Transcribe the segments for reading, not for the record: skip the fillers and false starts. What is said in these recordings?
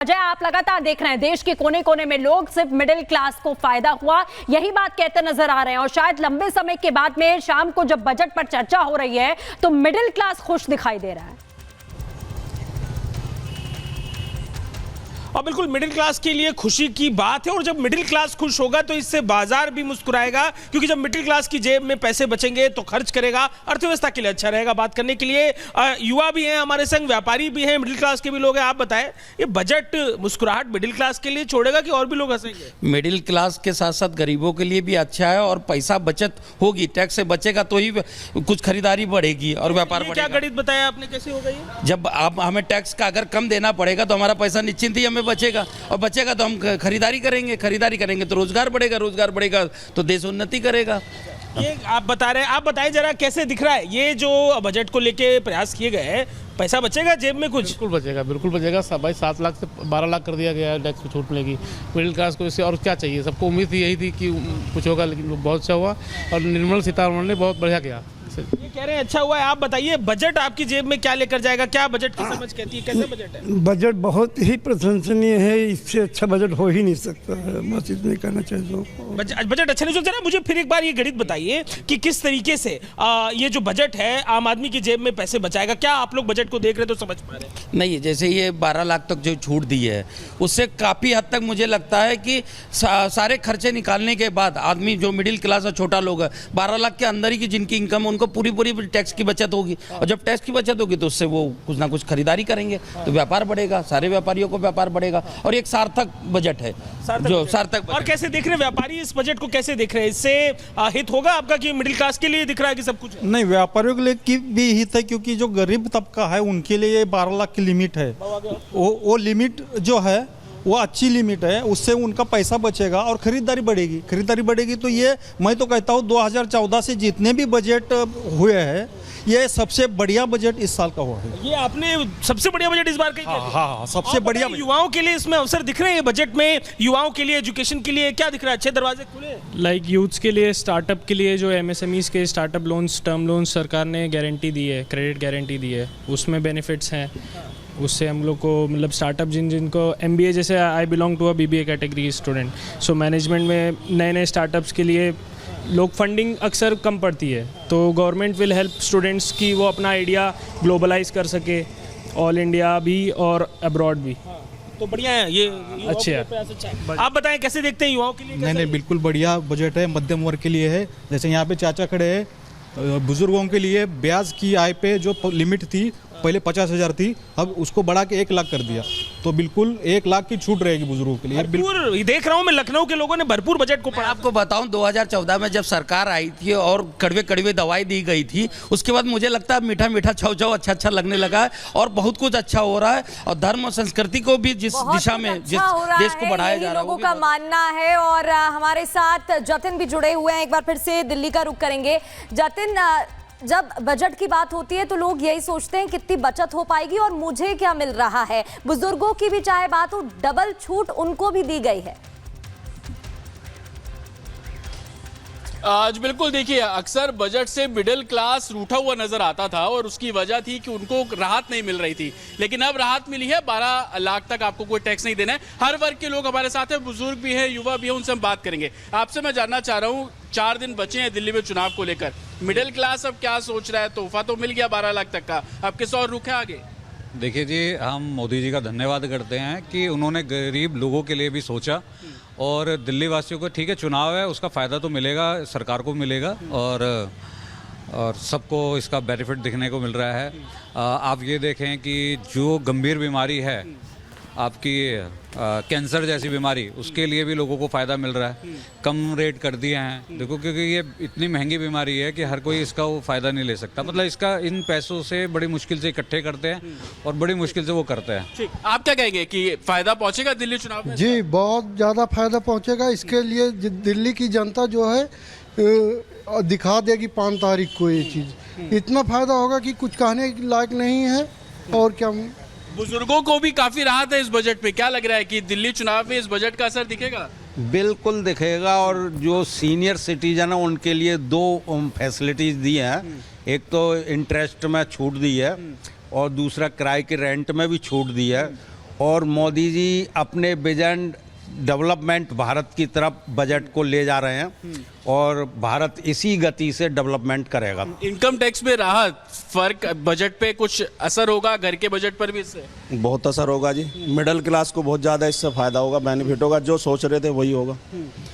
अजय, आप लगातार देख रहे हैं देश के कोने कोने में लोग सिर्फ मिडिल क्लास को फायदा हुआ यही बात कहते नजर आ रहे हैं और शायद लंबे समय के बाद में शाम को जब बजट पर चर्चा हो रही है तो मिडिल क्लास खुश दिखाई दे रहा है। और बिल्कुल मिडिल क्लास के लिए खुशी की बात है और जब मिडिल क्लास खुश होगा तो इससे बाजार भी मुस्कुराएगा, क्योंकि जब मिडिल क्लास की जेब में पैसे बचेंगे तो खर्च करेगा, अर्थव्यवस्था के लिए अच्छा रहेगा। बात करने के लिए युवा भी हैं हमारे संग, व्यापारी भी हैं, मिडिल क्लास के भी लोग हैं। आप बताएं, ये बजट मुस्कुराहट मिडिल क्लास के लिए छोड़ेगा कि और भी लोग हंसेंगे? मिडिल क्लास के साथ साथ गरीबों के लिए भी अच्छा है और पैसा बचत होगी, टैक्स से बचेगा तो ही कुछ खरीदारी बढ़ेगी और व्यापार बढ़ेगा। क्या गणित बताया आपने, कैसे होगा ये? जब आप हमें टैक्स का अगर कम देना पड़ेगा तो हमारा पैसा निश्चिंत ही हमें बचेगा और बचेगा तो हम खरीदारी करेंगे तो रोजगार बढ़ेगा तो देश उन्नति करेगा। ये आप बता रहे हैं, आप बताएं जरा कैसे दिख रहा है ये जो बजट को लेके प्रयास किए गए हैं, पैसा बचेगा जेब में कुछ? बिल्कुल बचेगा। भाई 7 लाख से 12 लाख कर दिया गया है, टैक्स में छूट मिलेगी मिडिल क्लास को। इससे और क्या चाहिए? सबको उम्मीद यही थी कि कुछ होगा, लेकिन बहुत अच्छा हुआ और निर्मला सीतारमण ने बहुत बढ़िया किया। ये कह रहे हैं अच्छा हुआ है। आप बताइए बजट आपकी जेब में क्या लेकर जाएगा, क्या बजट की समझ कहती है, कैसा बजट है? बजट बहुत ही प्रशंसनीय है, इससे अच्छा बजट हो ही नहीं सकता है, बस इतने कहना चाहिए। बजट अच्छा नहीं सोच रहा। मुझे फिर एक बार ये गणित बताइए कि किस तरीके से ये जो बजट है आम आदमी की जेब में पैसे बचाएगा। क्या आप लोग बजट को देख रहे तो समझ पा रहे हैं? नहीं, जैसे ये 12 लाख तक जो छूट दी है उससे काफ़ी हद तक मुझे लगता है कि सारे खर्चे निकालने के बाद आदमी जो मिडिल क्लास और छोटा लोग है 12 लाख के अंदर ही की जिनकी इनकम उनको पूरी टैक्स की बचत होगी और जब टैक्स की बचत होगी तो उससे वो कुछ ना कुछ खरीदारी करेंगे तो व्यापार बढ़ेगा, सारे व्यापारियों को व्यापार बढ़ेगा और एक सार्थक बजट है जो सार्थक। और कैसे देख रहे हैं व्यापारी इस बजट को, कैसे देख रहे हैं? इससे हित होगा आपका कि मिडिल क्लास के लिए दिख रहा है कि सब कुछ है? नहीं, व्यापारियों के लिए की भी हित है, क्योंकि जो गरीब तबका है उनके लिए 12 लाख की लिमिट है। वो लिमिट जो है वो अच्छी लिमिट है, उससे उनका पैसा बचेगा और खरीदारी बढ़ेगी। तो ये मैं तो कहता हूँ 2014 से जितने भी बजट हुए हैं ये सबसे बढ़िया बजट इस साल का हुआ है। ये आपने सबसे बढ़िया बजट इस बार का? हाँ, सबसे बढ़िया। युवाओं के लिए इसमें अवसर दिख रहे हैं बजट में, युवाओं के लिए एजुकेशन के लिए क्या दिख रहा है? अच्छे दरवाजे खुले लाइक यूथ्स के लिए, स्टार्टअप के लिए जो एमएसएमईज के स्टार्टअप लोन्स, टर्म लोन्स सरकार ने गारंटी दी है, क्रेडिट गारंटी दी है, उसमें बेनिफिट्स हैं। उससे हम लोग को मतलब स्टार्टअप जिनको MBA, जैसे I belong to a BBA category student, so management में नए स्टार्टअप्स के लिए लोग फंडिंग अक्सर कम पड़ती है तो गवर्नमेंट विल हेल्प स्टूडेंट्स की वो अपना आइडिया ग्लोबलाइज कर सके, ऑल इंडिया भी और अब्रॉड भी। तो बढ़िया है ये अच्छे है। आप बताएं कैसे देखते हैं युवाओं के लिए? नहीं, बिल्कुल बढ़िया बजट है, मध्यम वर्ग के लिए है। जैसे यहाँ पे चाचा खड़े हैं, बुजुर्गों के लिए ब्याज की आय पे जो लिमिट थी पहले 50,000 थी, अब उसको बढ़ा के 1 लाख कर दिया, तो बिल्कुल 1 लाख की छूट रहेगी बुजुर्गों के लिए। भरपूर देख रहा हूँ मैं, लखनऊ के लोगों ने भरपूर बजट को पढ़ा। आपको बताऊं 2014 में जब सरकार आई थी और कड़वे दवाई दी गई थी, उसके बाद मुझे लगता है मीठा छौ अच्छा लगने लगा है और बहुत कुछ अच्छा हो रहा है और धर्म और संस्कृति को भी जिस दिशा में जिस देश को बढ़ाया जा रहा है लोगों का मानना है। और हमारे साथ जतिन भी जुड़े हुए हैं, एक बार फिर से दिल्ली का रुख करेंगे। जतिन, जब बजट की बात होती है तो लोग यही सोचते हैं कितनी बचत हो पाएगी और मुझे क्या मिल रहा है। बुजुर्गों की भी चाहे बात हो, डबल छूट उनको भी दी गई है। आज बिल्कुल देखिए, अक्सर बजट से मिडिल क्लास रूठा हुआ नजर आता था और उसकी वजह थी कि उनको राहत नहीं मिल रही थी, लेकिन अब राहत मिली है। 12 लाख तक आपको कोई टैक्स नहीं देना है। हर वर्ग के लोग हमारे साथ हैं, बुजुर्ग भी हैं, युवा भी हैं, उनसे हम बात करेंगे। आपसे मैं जानना चाह रहा हूँ, 4 दिन बचे हैं दिल्ली में चुनाव को लेकर, मिडिल क्लास अब क्या सोच रहा है? तोहफा तो मिल गया 12 लाख तक का, अब किस और रुख है आगे? देखिए जी, हम मोदी जी का धन्यवाद करते हैं कि उन्होंने गरीब लोगों के लिए भी सोचा और दिल्ली वासियों को, ठीक है चुनाव है उसका फ़ायदा तो मिलेगा, सरकार को मिलेगा और सबको इसका बेनिफिट दिखने को मिल रहा है। आप ये देखें कि जो गंभीर बीमारी है आपकी कैंसर जैसी बीमारी, उसके लिए भी लोगों को फ़ायदा मिल रहा है, कम रेट कर दिए हैं। देखो, क्योंकि ये इतनी महंगी बीमारी है कि हर कोई इसका वो फ़ायदा नहीं ले सकता, मतलब इसका इन पैसों से बड़ी मुश्किल से इकट्ठे करते हैं और बड़ी मुश्किल से वो करते हैं। ठीक, आप क्या कहेंगे कि फ़ायदा पहुंचेगा दिल्ली चुनाव में? जी, बहुत ज़्यादा फायदा पहुंचेगा। इसके लिए दिल्ली की जनता जो है दिखा देगी 5 तारीख को ये चीज़। इतना फायदा होगा कि कुछ कहने लायक नहीं है। और क्या, बुजुर्गों को भी काफी राहत है इस बजट पे, क्या लग रहा है कि दिल्ली चुनाव में इस बजट का असर दिखेगा? बिल्कुल दिखेगा। और जो सीनियर सिटीजन है उनके लिए 2 फैसिलिटीज दी हैं। एक तो इंटरेस्ट में छूट दी है और दूसरा किराए के रेंट में भी छूट दी है। और मोदी जी अपने विजन डेवलपमेंट भारत की तरफ बजट को ले जा रहे हैं और भारत इसी गति से डेवलपमेंट करेगा। इनकम टैक्स में राहत, फर्क बजट पे कुछ असर होगा घर के बजट पर भी इससे? बहुत असर होगा जी, मिडिल क्लास को बहुत ज़्यादा इससे फ़ायदा होगा, बेनिफिट होगा, जो सोच रहे थे वही होगा।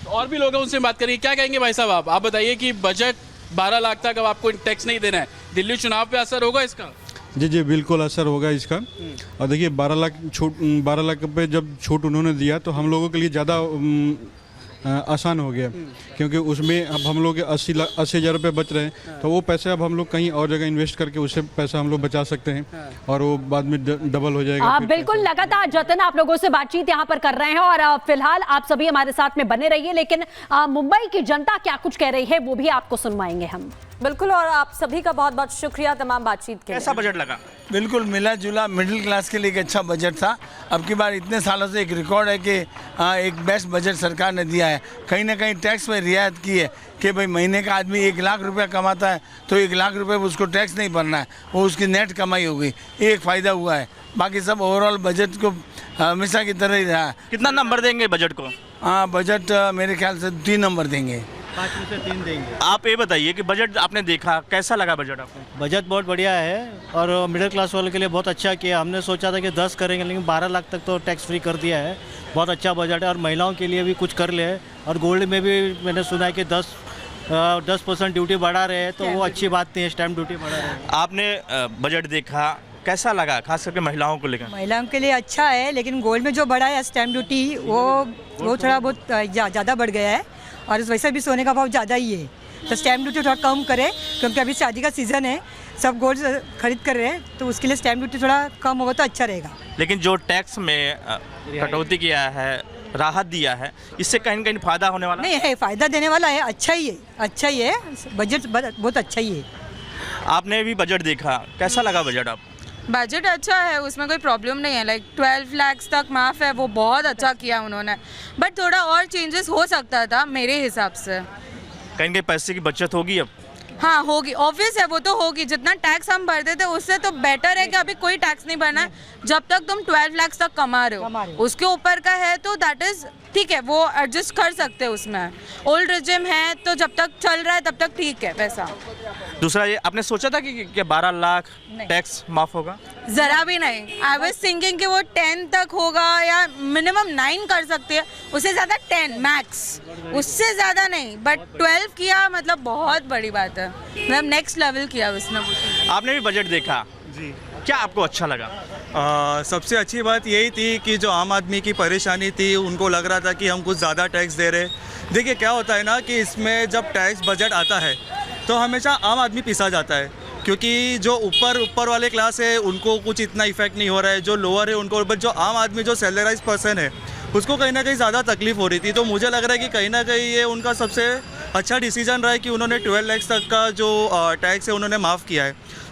और भी लोग हैं, उनसे बात करिए। क्या कहेंगे भाई साहब आप बताइए कि बजट 12 लाख तक अब आपको टैक्स नहीं देना है, दिल्ली चुनाव पे असर होगा इसका? जी बिल्कुल असर होगा इसका। और देखिए 12 लाख पे जब छूट उन्होंने दिया तो हम लोगों के लिए ज़्यादा आसान हो गया, क्योंकि उसमें अब हम लोग 80,000 रुपये बच रहे हैं, तो वो पैसे अब हम लोग कहीं और जगह इन्वेस्ट करके उससे पैसा हम लोग बचा सकते हैं और वो बाद में डबल हो जाएगा। आप बिल्कुल लगातार जतन आप लोगों से बातचीत यहाँ पर कर रहे हैं और फिलहाल आप सभी हमारे साथ में बने रहिए, लेकिन मुंबई की जनता क्या कुछ कह रही है वो भी आपको सुनवाएंगे हम। बिल्कुल, और आप सभी का बहुत बहुत शुक्रिया तमाम बातचीत के लिए। कैसा बजट लगा? बिल्कुल मिला जुला मिडिल क्लास के लिए एक अच्छा बजट था। अब की बार इतने सालों से एक रिकॉर्ड है कि एक बेस्ट बजट सरकार ने दिया है। कहीं ना कहीं टैक्स में रियायत की है कि भाई महीने का आदमी 1 लाख रुपया कमाता है तो 1 लाख रुपये उसको टैक्स नहीं भरना है, वो उसकी नेट कमाई होगी, एक फ़ायदा हुआ है। बाकी सब ओवरऑल बजट को हमेशा की तरह ही रहा। कितना नंबर देंगे बजट को? हाँ, बजट मेरे ख्याल से 3 नंबर देंगे। 5 में से 3 देंगे। आप ये बताइए कि बजट आपने देखा, कैसा लगा बजट आपको? बजट बहुत बढ़िया है और मिडिल क्लास वालों के लिए बहुत अच्छा किया। हमने सोचा था कि 10 करेंगे, लेकिन 12 लाख तक तो टैक्स फ्री कर दिया है। बहुत अच्छा बजट है और महिलाओं के लिए भी कुछ कर ले। और गोल्ड में भी मैंने सुना है कि 10% ड्यूटी बढ़ा रहे हैं, तो वो अच्छी बात नहीं है, स्टैम्प ड्यूटी बढ़ा रहे हैं। आपने बजट देखा, कैसा लगा, खास करके महिलाओं को लेकर? महिलाओं के लिए अच्छा है, लेकिन गोल्ड में जो बढ़ा है स्टैम्प ड्यूटी वो थोड़ा बहुत ज़्यादा बढ़ गया है और वैसे भी सोने का भाव ज़्यादा ही है, तो स्टैम्प ड्यूटी थोड़ा कम करे, क्योंकि अभी शादी का सीज़न है, सब गोल्ड खरीद कर रहे हैं, तो उसके लिए स्टैम्प ड्यूटी थोड़ा कम होगा तो अच्छा रहेगा। लेकिन जो टैक्स में कटौती किया है, राहत दिया है, इससे कहीं न कहीं फ़ायदा होने वाला नहीं है, फ़ायदा देने वाला है, अच्छा ही है, बजट बहुत अच्छा ही है। आपने भी बजट देखा, कैसा लगा बजट आप? बजट अच्छा है, उसमें कोई प्रॉब्लम नहीं है। लाइक 12 लाख तक माफ़ है, वो बहुत अच्छा किया उन्होंने, बट थोड़ा और चेंजेस हो सकता था मेरे हिसाब से। कहीं कहीं पैसे की बचत होगी अब? हाँ होगी, ऑब्वियस है, वो तो होगी। जितना टैक्स हम भरते थे उससे तो बेटर है कि अभी कोई टैक्स नहीं भरना है जब तक तुम 12 लाख तक कमा रहे हो। उसके ऊपर का है तो दैट इज़ ठीक है, वो एडजस्ट कर सकते हैं उसमें। ओल्ड रिजिम है तो जब तक चल रहा है तब तक ठीक है पैसा। दूसरा ये आपने सोचा था कि 12 लाख टैक्स माफ होगा? जरा भी नहीं। आई वाज थिंकिंग कि वो 10 तक होगा या मिनिमम 9 कर सकते हैं, उससे ज़्यादा 10 मैक्स, उससे ज़्यादा नहीं। बट 12 किया मतलब बहुत बड़ी बात है, मतलब नेक्स्ट लेवल किया उसने। आपने भी बजट देखा जी, क्या आपको अच्छा लगा? सबसे अच्छी बात यही थी कि जो आम आदमी की परेशानी थी, उनको लग रहा था कि हम कुछ ज़्यादा टैक्स दे रहे। देखिए क्या होता है ना कि इसमें जब टैक्स बजट आता है तो हमेशा आम आदमी पिसा जाता है, क्योंकि जो ऊपर वाले क्लास है उनको कुछ इतना इफेक्ट नहीं हो रहा है, जो लोअर है उनको, बट जो आम आदमी जो सैलराइज पर्सन है उसको कहीं ना कहीं ज़्यादा तकलीफ हो रही थी। तो मुझे लग रहा है कि कहीं ना कहीं ये उनका सबसे अच्छा डिसीजन रहा है कि उन्होंने 12 लाख तक का जो टैक्स है उन्होंने माफ़ किया है।